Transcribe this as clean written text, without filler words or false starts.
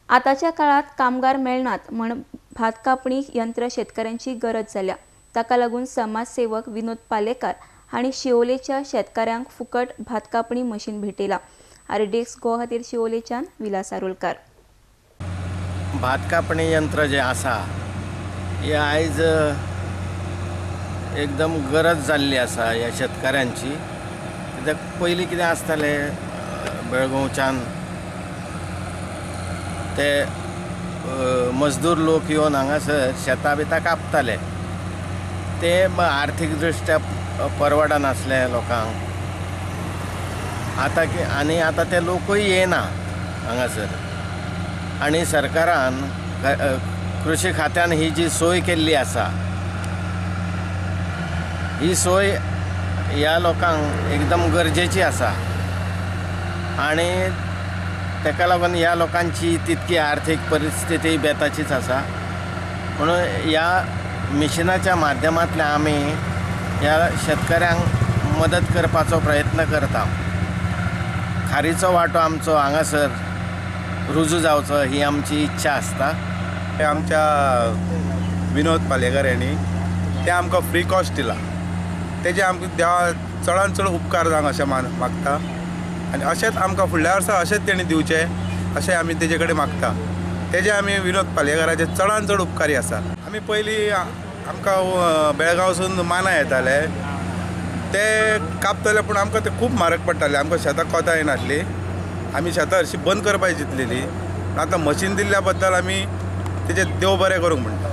आताच्या काळात कामगार मेळनात म्हण भात कापणी यंत्र शेतकऱ्यांची गरज झाल्या। ताका लागून समाजसेवक विनोद पालेकार हांणी शिवोलेच्या शेतकऱ्यांक फुकट भात कापणी मशीन भेटयला। आरडेक्स गोवा खातीर शिवोलेच्यान विलास आरोलकार। भात कापणी यंत्र जे आसा हे आयज एकदम गरज जाल्ली आसा ह्या शेतकऱ्यांची। कित्याक पयलीं कितें आसतालें, बेळगांवच्यान ते मजदूर लोक येवन हांगासर शेतां बितां कापताले। ते आर्थीक दृश्ट्या परवडनासलें लोकांक। आतां ते लोकूय येना हांगासर। आनी सरकारान कृषी खात्यान ही जी सोय केल्ली आसा, ही सोय ह्या लोकांक एकदम गरजेची आसा। आनी ताका लागून ह्या लोकांची तितकी आर्थीक परिस्थिती बेताचीच आसा। म्हणून ह्या मिशनाच्या माध्यमांतल्यान आमी ह्या शेतकऱ्यांक मदत करपाचो प्रयत्न करता। खारीचो वांटो आमचो हांगासर रुजू जावचो ही आमची इच्छा आसता। आमच्या विनोद पालेकर यांनी ते आमकां फ्री कॉस्ट दिला। तेजे आमकां देवा चडान चड उपकार जावंक अशें मागता। आनी अशेंच आमकां फुडल्या वर्सा अशेंच तेणी दिवचे अशें आमी तेजे कडेन मागता। तेजे आमी विनोद पालेकराचे चडान चड उपकारी आसा। आमी पयलीं आमकां बेळगांवसून माना येताले, ते कापताले पूण आमकां ते खूब म्हारग पडटाले। आमकां शेतां कोतां येनासली, आमी शेतां हरशीं बंद करपाची चिंतलेली। आतां मशीन दिल्ल्या बद्दल आमी तेजे देव बरें करूंक म्हणटा।